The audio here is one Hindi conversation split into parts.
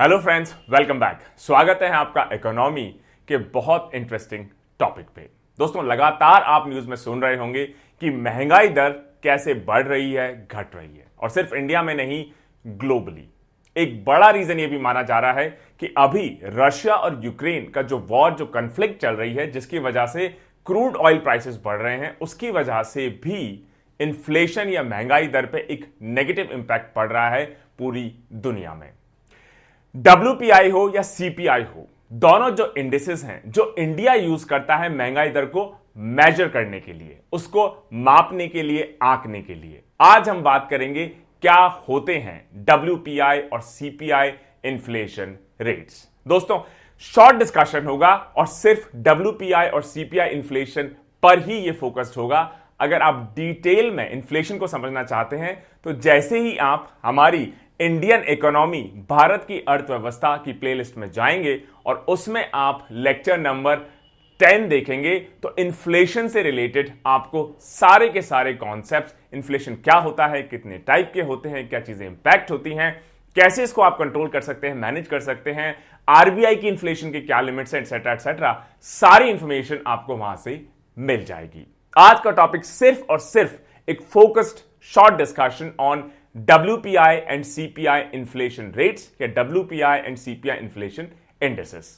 Hello friends, welcome back. स्वागत है आपका इकोनॉमी के बहुत इंटरेस्टिंग टॉपिक पे। दोस्तों, लगातार आप न्यूज में सुन रहे होंगे कि महंगाई दर कैसे बढ़ रही है, घट रही है, और सिर्फ इंडिया में नहीं, ग्लोबली। एक बड़ा रीजन ये भी माना जा रहा है कि अभी रशिया और यूक्रेन का जो वॉर, जो कन्फ्लिक्ट चल रही है, जिसकी वजह से क्रूड ऑयल प्राइसेस बढ़ रहे हैं, उसकी वजह से भी इन्फ्लेशन या महंगाई दर पे एक नेगेटिव इंपैक्ट पड़ रहा है पूरी दुनिया में। WPI हो या CPI हो, दोनों जो इंडिसेस हैं जो इंडिया यूज करता है महंगाई दर को मेजर करने के लिए, उसको मापने के लिए, आंकने के लिए, आज हम बात करेंगे क्या होते हैं WPI और CPI इन्फ्लेशन रेट्स। दोस्तों, शॉर्ट डिस्कशन होगा और सिर्फ WPI और CPI इन्फ्लेशन पर ही यह फोकस्ड होगा। अगर आप डिटेल में इन्फ्लेशन को समझना चाहते हैं तो जैसे ही आप हमारी इंडियन इकोनॉमी, भारत की अर्थव्यवस्था की प्लेलिस्ट में जाएंगे और उसमें आप लेक्चर नंबर 10 देखेंगे तो इन्फ्लेशन से रिलेटेड आपको सारे के सारे कॉन्सेप्ट्स, इन्फ्लेशन क्या होता है, कितने टाइप के होते हैं, क्या चीजें इंपैक्ट होती हैं, कैसे इसको आप कंट्रोल कर सकते हैं, मैनेज कर सकते हैं, RBI की इन्फ्लेशन के क्या लिमिट्स हैं, एटसेट्रा एटसेट्रा, सारी इंफॉर्मेशन आपको वहां से मिल जाएगी। आज का टॉपिक सिर्फ और सिर्फ एक focused short discussion on WPI and CPI inflation rates या WPI and CPI inflation indices.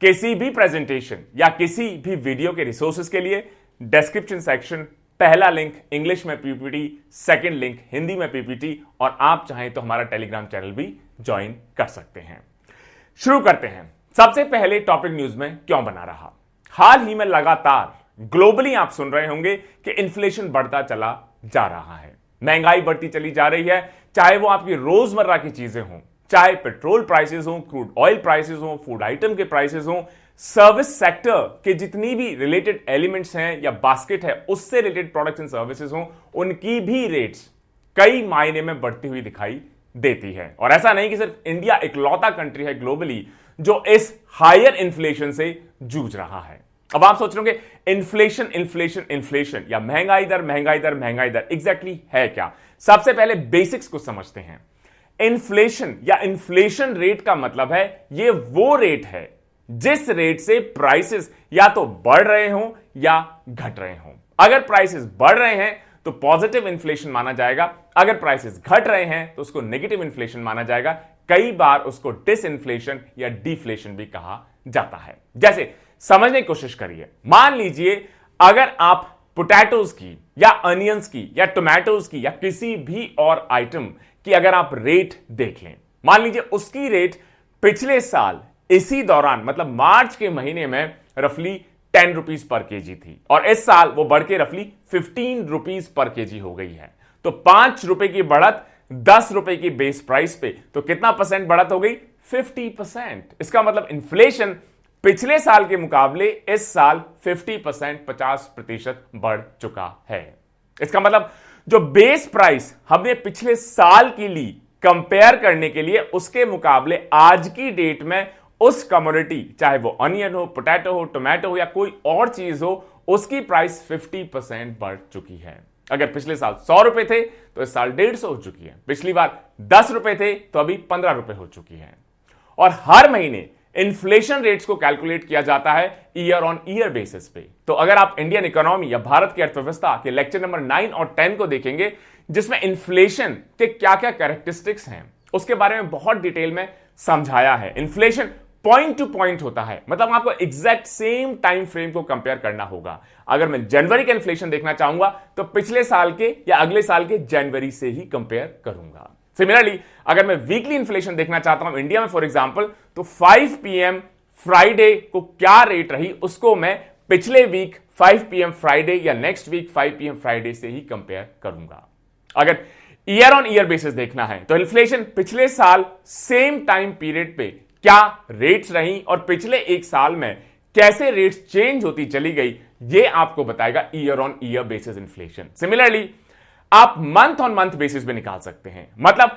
किसी भी प्रेजेंटेशन या किसी भी वीडियो के रिसोर्सेज के लिए डिस्क्रिप्शन सेक्शन, पहला लिंक इंग्लिश में PPT, सेकंड लिंक हिंदी में PPT, और आप चाहें तो हमारा टेलीग्राम चैनल भी ज्वाइन कर सकते हैं। शुरू करते हैं। सबसे पहले टॉपिक न्यूज में क्यों बना रहा। हाल ही में लगातार ग्लोबली आप सुन रहे होंगे कि इन्फ्लेशन बढ़ता चला जा रहा है, महंगाई बढ़ती चली जा रही है, चाहे वो आपकी रोजमर्रा की चीजें हों, चाहे पेट्रोल प्राइसेस हों, क्रूड ऑयल प्राइसेस हों, फूड आइटम के प्राइसेस हों, सर्विस सेक्टर के जितनी भी रिलेटेड एलिमेंट्स हैं या बास्केट है उससे रिलेटेड प्रोडक्ट्स एंड सर्विसेज हों, उनकी भी रेट्स कई मायने में बढ़ती हुई दिखाई देती है। और ऐसा नहीं कि सिर्फ इंडिया इकलौता कंट्री है ग्लोबली जो इस हायर इन्फ्लेशन से जूझ रहा है। अब आप सोच रहे होंगे इन्फ्लेशन इन्फ्लेशन इन्फ्लेशन या महंगाई दर महंगाई दर महंगाई दर एग्जैक्टली है क्या। सबसे पहले बेसिक्स को समझते हैं। इन्फ्लेशन या इन्फ्लेशन रेट का मतलब है ये वो रेट है जिस रेट से प्राइसेस या तो बढ़ रहे हों या घट रहे हों। अगर प्राइसेस बढ़ रहे हैं तो पॉजिटिव इन्फ्लेशन माना जाएगा, अगर प्राइसेस घट रहे हैं तो उसको नेगेटिव इन्फ्लेशन माना जाएगा। कई बार उसको डिसइन्फ्लेशन या डिफ्लेशन भी कहा जाता है। जैसे समझने की कोशिश करिए, मान लीजिए अगर आप पोटैटोज की या अनियंस की या टोमेटोज की या किसी भी और आइटम की अगर आप रेट देख लें, मान लीजिए उसकी रेट पिछले साल इसी दौरान मतलब मार्च के महीने में रफली 10 रुपीज पर केजी थी और इस साल वो बढ़ के रफली 15 रुपीज पर केजी हो गई है। तो 5 रुपए की बढ़त 10 रुपए की बेस प्राइस पे, तो कितना परसेंट बढ़त हो गई? 50%। इसका मतलब इन्फ्लेशन पिछले साल के मुकाबले इस साल 50%, 50% बढ़ चुका है। इसका मतलब जो बेस प्राइस हमने पिछले साल की ली कंपेयर करने के लिए, उसके मुकाबले आज की डेट में उस कमोडिटी, चाहे वो अनियन हो, पोटैटो हो, टोमेटो हो या कोई और चीज हो, उसकी प्राइस 50% बढ़ चुकी है। अगर पिछले साल 100 रुपए थे तो इस साल 150 हो चुकी है, पिछली बार 10 रुपए थे तो अभी 15 रुपए हो चुकी है। और हर महीने इन्फ्लेशन रेट्स को कैलकुलेट किया जाता है ईयर ऑन ईयर बेसिस पे। तो अगर आप इंडियन इकोनॉमी या भारत की अर्थव्यवस्था के लेक्चर नंबर 9 और 10 को देखेंगे, जिसमें इन्फ्लेशन के क्या क्या कैरेक्टरिस्टिक्स हैं उसके बारे में बहुत डिटेल में समझाया है। इन्फ्लेशन पॉइंट टू पॉइंट होता है, मतलब आपको एग्जैक्ट सेम टाइम फ्रेम को कंपेयर करना होगा। अगर मैं जनवरी का इन्फ्लेशन देखना चाहूंगा तो पिछले साल के या अगले साल के जनवरी से ही कंपेयर करूंगा। सिमिलरली अगर मैं वीकली इन्फ्लेशन देखना चाहता हूं इंडिया में फॉर एग्जांपल, तो 5 PM फ्राइडे को क्या रेट रही उसको मैं पिछले वीक 5 PM फ्राइडे या नेक्स्ट वीक 5 PM फ्राइडे से ही कंपेयर करूंगा। अगर ईयर ऑन ईयर बेसिस देखना है तो इन्फ्लेशन पिछले साल सेम टाइम पीरियड पे क्या रेट्स रही और पिछले एक साल में कैसे रेट्स चेंज होती चली गई, ये आपको बताएगा year on year basis inflation. Similarly आप मंथ ऑन मंथ बेसिस पे निकाल सकते हैं, मतलब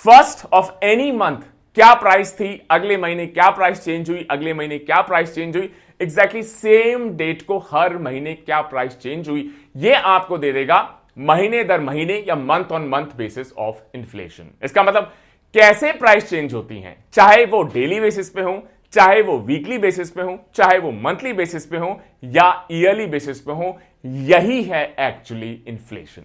फर्स्ट ऑफ एनी मंथ क्या प्राइस थी, अगले महीने क्या प्राइस चेंज हुई, अगले महीने क्या प्राइस चेंज हुई, एग्जैक्टली सेम डेट को हर महीने क्या प्राइस चेंज हुई, यह आपको दे देगा महीने दर महीने या month on month basis of inflation. इसका मतलब कैसे प्राइस चेंज होती हैं, चाहे वो डेली बेसिस पे हो, चाहे वो वीकली बेसिस पे हो, चाहे वो मंथली बेसिस पे हो या ईयरली बेसिस पे हो, यही है एक्चुअली इन्फ्लेशन।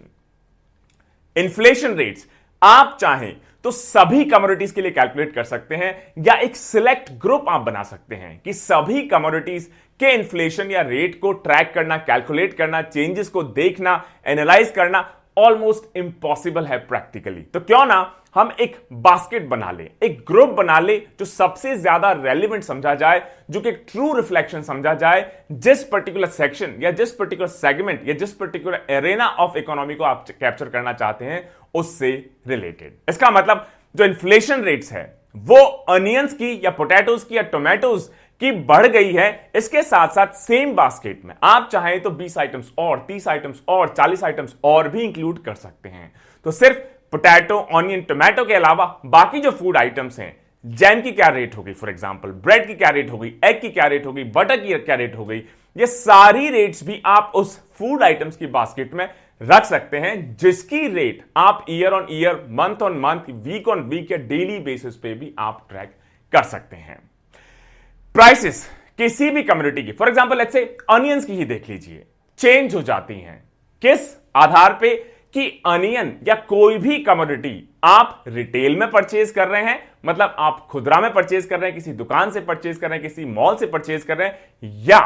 इन्फ्लेशन रेट्स आप चाहें तो सभी कमोडिटीज के लिए कैलकुलेट कर सकते हैं या एक सिलेक्ट ग्रुप आप बना सकते हैं कि सभी कमोडिटीज के इन्फ्लेशन या रेट को ट्रैक करना, कैलकुलेट करना, चेंजेस को देखना, एनालाइज करना ऑलमोस्ट इम्पॉसिबल है प्रैक्टिकली। तो क्यों ना हम एक बास्केट बना ले, एक ग्रुप बना ले जो सबसे ज्यादा रेलिवेंट समझा जाए, जो कि एक ट्रू रिफ्लेक्शन समझा जाए जिस पर्टिकुलर सेक्शन या जिस पर्टिकुलर सेगमेंट या जिस पर्टिकुलर एरेना ऑफ इकोनॉमी को आप कैप्चर करना चाहते हैं उससे रिलेटेड। इसका मतलब जो इन्फ्लेशन रेट्स है वो अनियंस की या पोटैटोज की या टोमेटोज की बढ़ गई है, इसके साथ साथ सेम बास्केट में आप चाहें तो 20 आइटम्स और 30 आइटम्स और 40 आइटम्स और भी इंक्लूड कर सकते हैं। तो सिर्फ पोटैटो, ऑनियन, टोमेटो के अलावा बाकी जो फूड आइटम्स हैं, जैम की क्या रेट होगी, फॉर एग्जांपल ब्रेड की क्या रेट होगी, एग की क्या रेट होगी, बटर की क्या रेट हो गई, ये सारी रेट्स भी आप उस फूड आइटम्स की बास्केट में रख सकते हैं जिसकी रेट आप year on year, month on month, week on week या डेली बेसिस पे भी आप ट्रैक कर सकते हैं। प्राइसेस किसी भी कम्युनिटी की, for example let's say onions की ही देख लीजिए, चेंज हो जाती हैं। किस आधार पे कि अनियन या कोई भी कमोडिटी आप रिटेल में परचेज कर रहे हैं, मतलब आप खुदरा में परचेज कर रहे हैं, किसी दुकान से परचेज कर रहे हैं, किसी मॉल से परचेज कर रहे हैं, या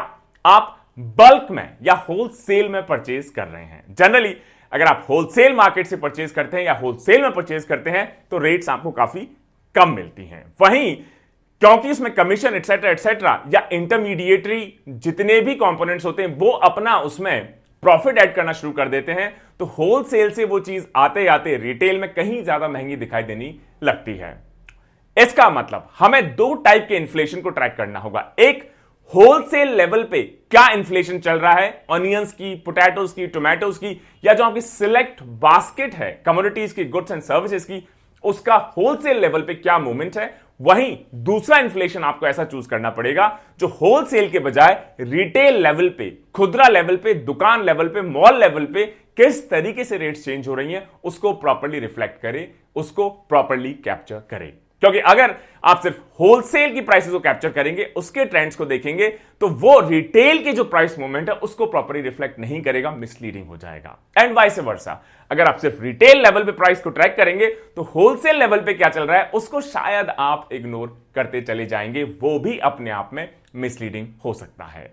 आप बल्क में या होलसेल में परचेज कर रहे हैं। जनरली अगर आप होलसेल मार्केट से परचेज करते हैं या होलसेल में परचेज करते हैं तो रेट्स आपको काफी कम मिलती हैं। वहीं क्योंकि इसमें कमीशन एटसेट्रा एटसेट्रा या इंटरमीडिएटरी जितने भी कंपोनेंट्स होते हैं वो अपना उसमें प्रॉफिट ऐड करना शुरू कर देते हैं, तो होलसेल से वो चीज आते आते रिटेल में कहीं ज्यादा महंगी दिखाई देनी लगती है। इसका मतलब हमें दो टाइप के इन्फ्लेशन को ट्रैक करना होगा। एक, होलसेल लेवल पे क्या इन्फ्लेशन चल रहा है, ऑनियंस की, पोटैटोज की, टोमेटोज की, या जो आपकी सिलेक्ट बास्केट है कमोडिटीज की, गुड्स एंड सर्विसेज की, उसका होलसेल लेवल पे क्या मूवमेंट है। वहीं दूसरा इन्फ्लेशन आपको ऐसा चूज करना पड़ेगा जो होलसेल के बजाय रिटेल लेवल पे, खुदरा लेवल पे, दुकान लेवल पे, मॉल लेवल पे किस तरीके से रेट्स चेंज हो रही हैं उसको प्रॉपर्ली रिफ्लेक्ट करे, उसको प्रॉपर्ली कैप्चर करे। क्योंकि अगर आप सिर्फ होलसेल की प्राइसेस को कैप्चर करेंगे, उसके ट्रेंड्स को देखेंगे, तो वो रिटेल के जो प्राइस मूवमेंट है उसको प्रॉपर्ली रिफ्लेक्ट नहीं करेगा, मिसलीडिंग हो जाएगा। एंड वाइस वर्सा, अगर आप सिर्फ रिटेल लेवल पे प्राइस को ट्रैक करेंगे तो होलसेल लेवल पे क्या चल रहा है उसको शायद आप इग्नोर करते चले जाएंगे, वो भी अपने आप में मिसलीडिंग हो सकता है।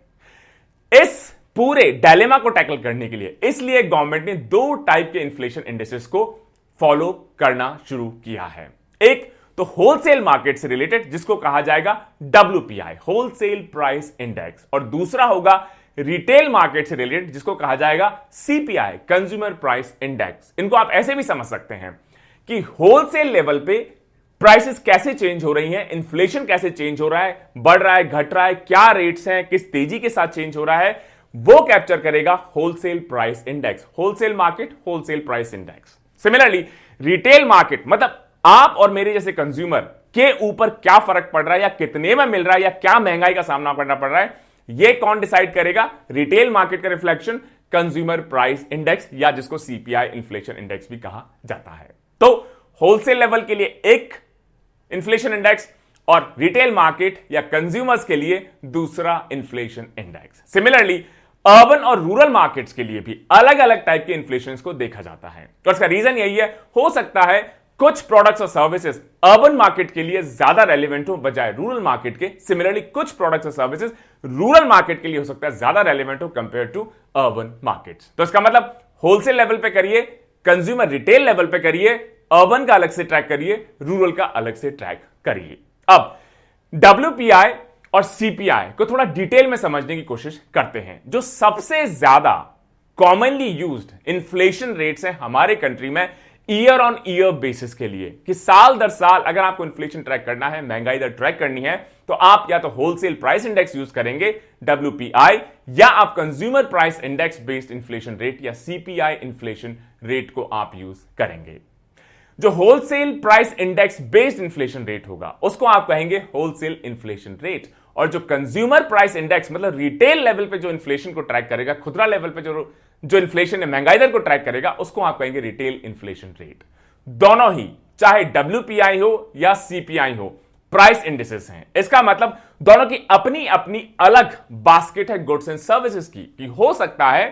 इस पूरे डायलेमा को टैकल करने के लिए इसलिए गवर्नमेंट ने दो टाइप के इन्फ्लेशन इंडेक्सेस को फॉलो करना शुरू किया है। एक तो होलसेल मार्केट से रिलेटेड जिसको कहा जाएगा WPI, होलसेल प्राइस इंडेक्स, और दूसरा होगा रिटेल मार्केट से रिलेटेड जिसको कहा जाएगा CPI, कंज्यूमर प्राइस इंडेक्स। इनको आप ऐसे भी समझ सकते हैं कि होलसेल लेवल पे प्राइसेस कैसे चेंज हो रही हैं, इन्फ्लेशन कैसे चेंज हो रहा है, बढ़ रहा है, घट रहा है, क्या रेट्स हैं, किस तेजी के साथ चेंज हो रहा है, वो कैप्चर करेगा wholesale price index, wholesale market, wholesale price index. Similarly retail market मतलब आप और मेरे जैसे कंज्यूमर के ऊपर क्या फर्क पड़ रहा है या कितने में मिल रहा है या क्या महंगाई का सामना करना पड़ रहा है, ये कौन डिसाइड करेगा? रिटेल मार्केट का रिफ्लेक्शन कंज्यूमर प्राइस इंडेक्स या जिसको CPI इन्फ्लेशन इंडेक्स भी कहा जाता है। तो होलसेल लेवल के लिए एक इन्फ्लेशन इंडेक्स और रिटेल मार्केट या कंज्यूमर्स के लिए दूसरा इन्फ्लेशन इंडेक्स। सिमिलरली अर्बन और रूरल मार्केट्स के लिए भी अलग अलग टाइप के इन्फ्लेशन को देखा जाता है और इसका रीजन यही है, हो सकता है कुछ प्रोडक्ट्स और सर्विसेज अर्बन मार्केट के लिए ज्यादा रेलिवेंट हो बजाय रूरल मार्केट के। सिमिलरली कुछ प्रोडक्ट्स और सर्विसेज रूरल मार्केट के लिए हो सकता है ज्यादा रेलिवेंट हो कंपेयर टू अर्बन मार्केट्स। तो इसका मतलब होलसेल लेवल पे करिए, कंज्यूमर रिटेल लेवल पे करिए, अर्बन का अलग से ट्रैक करिए, रूरल का अलग से ट्रैक करिए। अब WPI और CPI को थोड़ा डिटेल में समझने की कोशिश करते हैं। जो सबसे ज्यादा कॉमनली यूज्ड इन्फ्लेशन रेट्स हैं हमारे कंट्री में ईयर ऑन ईयर बेसिस के लिए, कि साल दर साल अगर आपको इन्फ्लेशन ट्रैक करना है, महंगाई दर ट्रैक करनी है, तो आप या तो होलसेल प्राइस इंडेक्स यूज करेंगे WPI, या आप consumer price index based inflation rate या CPI इन्फ्लेशन रेट को आप यूज करेंगे। जो wholesale price index based inflation rate होगा उसको आप कहेंगे होलसेल इन्फ्लेशन रेट, और जो कंज्यूमर प्राइस इंडेक्स मतलब रिटेल लेवल पे जो इन्फ्लेशन को ट्रैक करेगा, खुदरा लेवल पे जो इन्फ्लेशन है, महंगाई दर को ट्रैक करेगा, उसको आप कहेंगे रिटेल इन्फ्लेशन रेट। दोनों ही चाहे WPI हो या CPI हो, प्राइस इंडिसेस हैं। इसका मतलब दोनों की अपनी अपनी अलग बास्केट है गुड्स एंड सर्विसेज की, कि हो सकता है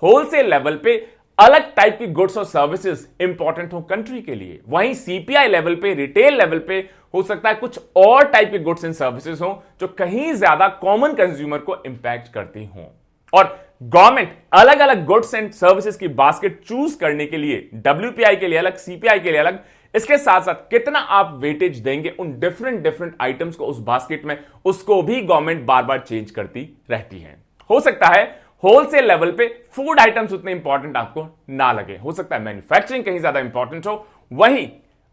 होलसेल लेवल पे अलग टाइप की गुड्स और सर्विसेज इंपॉर्टेंट हो कंट्री के लिए, वहीं CPI लेवल पे, रिटेल लेवल पे हो सकता है कुछ और टाइप के गुड्स एंड सर्विसेज हो जो कहीं ज्यादा कॉमन कंज्यूमर को इंपैक्ट करती हो। और गवर्नमेंट अलग अलग गुड्स एंड सर्विसेज की बास्केट चूज करने के लिए WPI के लिए अलग, CPI के लिए अलग, इसके साथ साथ कितना आप वेटेज देंगे उन डिफरेंट आइटम्स को उस बास्केट में, उसको भी गवर्नमेंट बार बार चेंज करती रहती है। हो सकता है होलसेल लेवल पे फूड आइटम्स उतने इंपॉर्टेंट आपको ना लगे, हो सकता है मैन्युफैक्चरिंग कहीं ज्यादा इंपॉर्टेंट हो, वहीं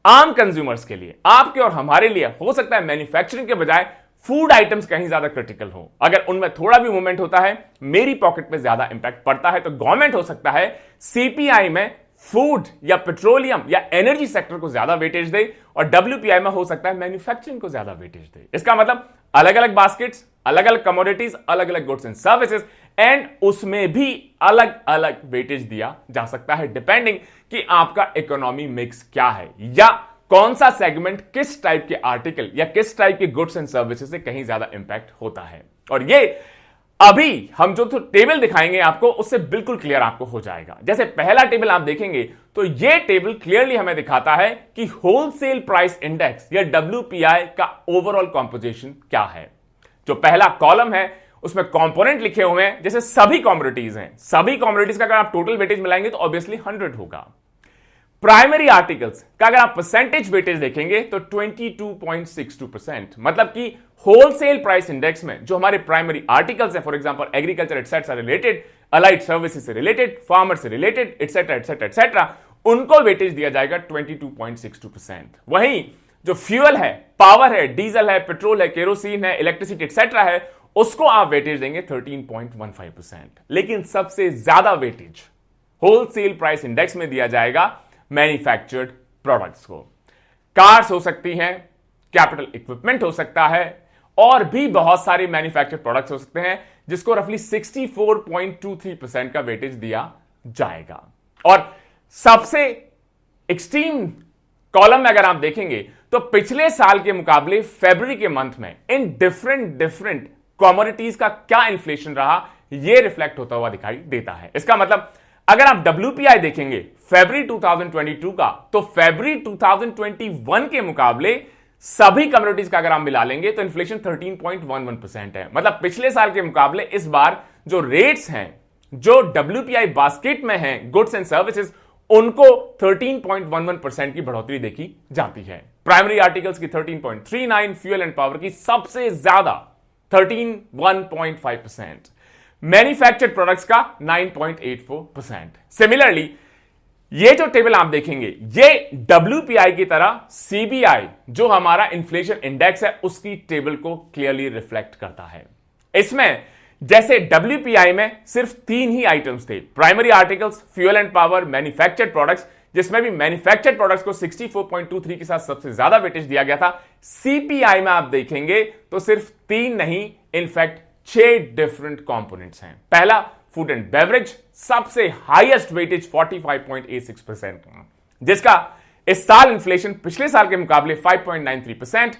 आम कंज्यूमर्स के लिए, आपके और हमारे लिए हो सकता है मैन्युफैक्चरिंग के बजाय फूड आइटम्स कहीं ज्यादा क्रिटिकल हो। अगर उनमें थोड़ा भी मूवमेंट होता है, मेरी पॉकेट पे ज्यादा इंपैक्ट पड़ता है, तो गवर्नमेंट हो सकता है CPI में फूड या पेट्रोलियम या एनर्जी सेक्टर को ज्यादा वेटेज दे और WPI में हो सकता है मैन्युफैक्चरिंग को ज्यादा वेटेज दे। इसका मतलब अलग अलग बास्केट्स, अलग अलग कमोडिटीज, अलग अलग गुड्स एंड सर्विसेज, एंड उसमें भी अलग अलग वेटेज दिया जा सकता है डिपेंडिंग कि आपका इकोनॉमी मिक्स क्या है या कौन सा सेगमेंट किस टाइप के आर्टिकल या किस टाइप के गुड्स एंड सर्विसेज से कहीं ज्यादा इंपैक्ट होता है। और ये अभी हम जो टेबल दिखाएंगे आपको, उससे बिल्कुल क्लियर आपको हो जाएगा। जैसे पहला टेबल आप देखेंगे तो ये टेबल क्लियरली हमें दिखाता है कि होलसेल प्राइस इंडेक्स या WPI का ओवरऑल कंपोजिशन क्या है। जो पहला कॉलम है उसमें कंपोनेंट लिखे हुए हैं, जैसे सभी कॉमोडिटीज हैं, सभी कॉमोडिटीज का अगर आप टोटल वेटेज मिलाएंगे तो ऑब्वियसली 100 होगा। प्राइमरी आर्टिकल्स का अगर आप परसेंटेज वेटेज देखेंगे तो 22.62%, मतलब कि होलसेल प्राइस इंडेक्स में जो हमारे प्राइमरी आर्टिकल्स हैं, for example agriculture etcetera related, allied services से रिलेटेड, फार्मर से रिलेटेड, एटसेट्रा एटसेट्रा एटसेट्रा, उनको वेटेज दिया जाएगा 22.62%। वहीं जो फ्यूल है, पावर है, डीजल है, पेट्रोल है, केरोसिन है, इलेक्ट्रिसिटी एटसेट्रा है, उसको आप वेटेज देंगे 13.15%। लेकिन सबसे ज्यादा वेटेज होलसेल प्राइस इंडेक्स में दिया जाएगा मैन्युफैक्चर्ड प्रोडक्ट्स को। कार्स हो सकती हैं, कैपिटल इक्विपमेंट हो सकता है, और भी बहुत सारे मैन्युफैक्चर्ड प्रोडक्ट्स हो सकते हैं, जिसको रफली 64.23% का वेटेज दिया जाएगा। और सबसे एक्सट्रीम कॉलम में अगर आप देखेंगे तो पिछले साल के मुकाबले फरवरी के मंथ में इन डिफरेंट कमोडिटीज का क्या इन्फ्लेशन रहा, यह रिफ्लेक्ट होता हुआ दिखाई देता है। इसका मतलब अगर आप WPI देखेंगे फरवरी 2022 का, तो फरवरी 2021 के मुकाबले सभी कमोडिटीज का अगर आप मिला लेंगे तो इन्फ्लेशन 13.11% है। मतलब पिछले साल के मुकाबले इस बार जो रेट्स हैं, जो WPI बास्केट में हैं गुड्स एंड सर्विसेज, उनको 13.11% की बढ़ोतरी देखी जाती है। प्राइमरी आर्टिकल्स की 13.39, फ्यूल एंड पावर की सबसे ज्यादा 13.15%, मैन्युफैक्चर्ड प्रोडक्ट्स का 9.84%। सिमिलरली ये जो टेबल आप देखेंगे, ये WPI की तरह CBI जो हमारा इन्फ्लेशन इंडेक्स है उसकी टेबल को क्लियरली रिफ्लेक्ट करता है। इसमें जैसे WPI में सिर्फ 3 ही आइटम्स थे, primary articles, fuel and power, manufactured products, जिसमें भी मैन्युफैक्चर्ड प्रोडक्ट्स को 64.23 के साथ सबसे ज्यादा वेटेज दिया गया था। CPI में आप देखेंगे तो सिर्फ 3 नहीं, इनफैक्ट 6 डिफरेंट कंपोनेंट्स हैं। पहला फूड एंड बेवरेज, सबसे हाईएस्ट वेटेज 45.86%, जिसका इस साल इन्फ्लेशन पिछले साल के मुकाबले 5.93%।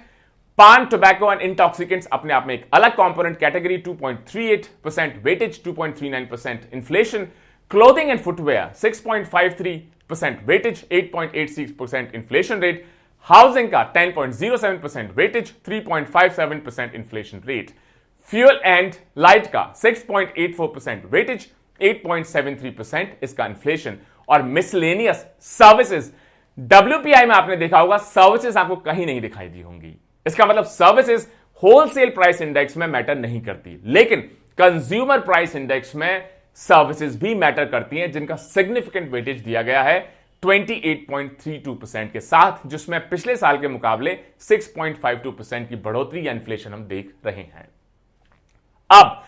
पान, टोबैको एंड इंटॉक्सिकेंट्स अपने आप में एक अलग component category, 2.38% weightage, 2.39% inflation. Clothing and footwear 6.53% weightage, 8.86% inflation rate. Housing का 10.07% weightage, 3.57% inflation rate. Fuel and light का 6.84% वेटेज, 8.73% इसका इन्फ्लेशन। और मिसलेनियस सर्विसेज, WPI में आपने देखा होगा सर्विसेज आपको कहीं नहीं दिखाई दी होंगी। इसका मतलब सर्विसेज होलसेल प्राइस इंडेक्स में मैटर नहीं करती, लेकिन कंज्यूमर प्राइस इंडेक्स में सर्विसेज भी मैटर करती हैं, जिनका सिग्निफिकेंट वेटेज दिया गया है 28.32% के साथ, जिसमें पिछले साल के मुकाबले 6.52% की बढ़ोतरी या इन्फ्लेशन हम देख रहे हैं। अब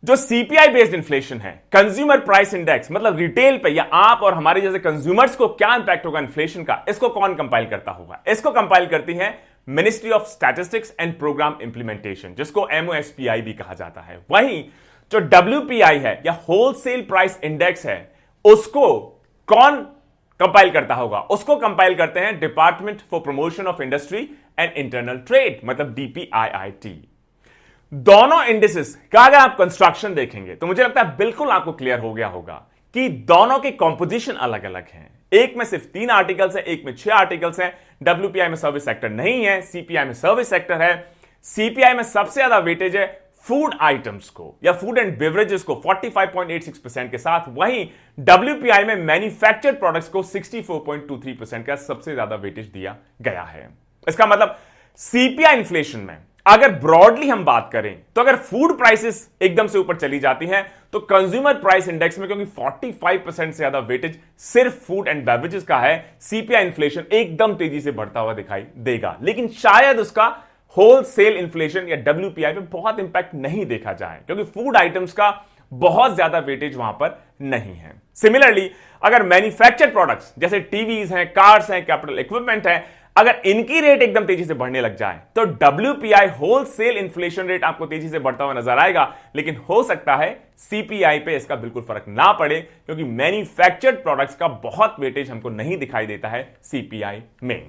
जो CPI बेस्ड इन्फ्लेशन है, कंज्यूमर प्राइस इंडेक्स, मतलब रिटेल पे या आप और हमारे जैसे कंज्यूमर्स को क्या इंपैक्ट होगा इन्फ्लेशन का, इसको कौन कंपाइल करता होगा? इसको कंपाइल करती है ministry of statistics and programme implementation, जिसको MOSPI भी कहा जाता है। वहीं जो WPI है या होलसेल प्राइस इंडेक्स है, उसको कौन कंपाइल करता होगा, उसको कंपाइल करते हैं department for promotion of industry and internal trade, मतलब DPIIT। दोनों इंडिसेस का अगर आप कंस्ट्रक्शन देखेंगे तो मुझे लगता है बिल्कुल आपको क्लियर हो गया होगा कि दोनों के कॉम्पोजिशन अलग अलग हैं। एक में सिर्फ 3 आर्टिकल्स है, एक में 6 आर्टिकल्स हैं। WPI में सर्विस सेक्टर नहीं है, CPI में सर्विस सेक्टर है। CPI में सबसे ज्यादा वेटेज है फूड आइटम्स को या फूड एंड बेवरेजेस को 45.86% के साथ, वहीं WPI में मैन्युफैक्चर्ड प्रोडक्ट्स को 64.23% का सबसे ज्यादा वेटेज दिया गया है। इसका मतलब CPI इन्फ्लेशन में अगर ब्रॉडली हम बात करें तो अगर फूड प्राइसेस एकदम से ऊपर चली जाती हैं तो कंज्यूमर प्राइस इंडेक्स में, क्योंकि 45% से ज्यादा वेटेज सिर्फ फूड एंड बेवरेजेस का है, CPI इन्फ्लेशन एकदम तेजी से बढ़ता हुआ दिखाई देगा। लेकिन शायद उसका होलसेल इन्फ्लेशन या WPI पे बहुत इंपैक्ट नहीं देखा जाए, क्योंकि फूड आइटम्स का बहुत ज्यादा वेटेज वहां पर नहीं है। सिमिलरली अगर मैन्युफैक्चर्ड प्रोडक्ट्स जैसे टीवीज हैं, कार्स हैं, कैपिटल इक्विपमेंट है, अगर इनकी रेट एकदम तेजी से बढ़ने लग जाए तो WPI होलसेल इन्फ्लेशन रेट आपको तेजी से बढ़ता हुआ नजर आएगा, लेकिन हो सकता है CPI पे इसका बिल्कुल फर्क ना पड़े, क्योंकि मैन्युफैक्चर्ड प्रोडक्ट्स का बहुत वेटेज हमको नहीं दिखाई देता है CPI में।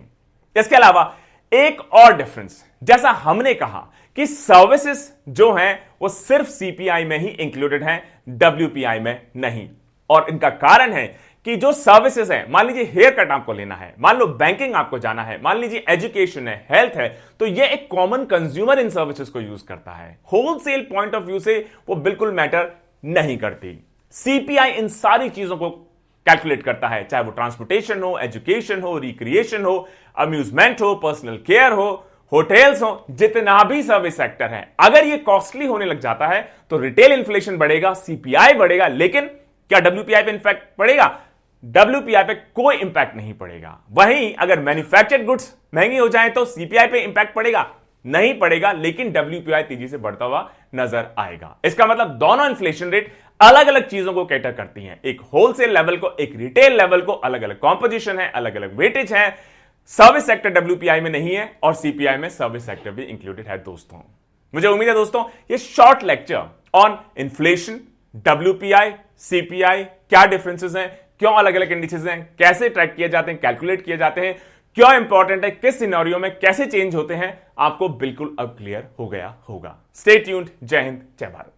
इसके अलावा एक और डिफरेंस, जैसा हमने कहा कि सर्विसेज जो हैं वो सिर्फ CPI में ही इंक्लूडेड हैं, WPI में नहीं। और इनका कारण है कि जो सर्विसेज है, मान लीजिए हेयर कट आपको लेना है, मान लो बैंकिंग आपको जाना है, मान लीजिए एजुकेशन है, हेल्थ है, तो ये एक कॉमन कंज्यूमर इन सर्विसेज को यूज करता है। होलसेल पॉइंट ऑफ व्यू से वो बिल्कुल मैटर नहीं करती। CPI इन सारी चीजों को कैलकुलेट करता है, चाहे वो ट्रांसपोर्टेशन हो, एजुकेशन हो, रिक्रिएशन हो, अम्यूजमेंट हो, पर्सनल केयर हो, होटल्स हो, जितना भी सर्विस सेक्टर है। अगर ये कॉस्टली होने लग जाता है तो रिटेल इन्फ्लेशन बढ़ेगा, CPI बढ़ेगा, लेकिन क्या WPI पे इंपैक्ट पड़ेगा? WPI पे कोई इंपैक्ट नहीं पड़ेगा। वहीं अगर मैन्युफैक्चर्ड गुड्स महंगी हो जाए तो CPI पे इंपैक्ट पड़ेगा? नहीं पड़ेगा, लेकिन WPI तेजी से बढ़ता हुआ नजर आएगा। इसका मतलब दोनों इन्फ्लेशन रेट अलग अलग चीजों को कैटर करती हैं, एक होलसेल लेवल को, एक रिटेल लेवल को, अलग अलग कॉम्पोजिशन है, अलग अलग वेटेज है। सर्विस सेक्टर WPI में नहीं है और CPI में सर्विस सेक्टर भी इंक्लूडेड है। दोस्तों, मुझे उम्मीद है दोस्तों ये short lecture on inflation, WPI, CPI, क्या डिफरेंसेस हैं, क्यों अलग अलग इंडिसेस हैं, कैसे ट्रैक किए जाते हैं, कैलकुलेट किए जाते हैं, क्यों इंपॉर्टेंट है, किस सिनेरियो में कैसे चेंज होते हैं, आपको बिल्कुल अब क्लियर हो गया होगा। Stay tuned. जय हिंद, जय भारत।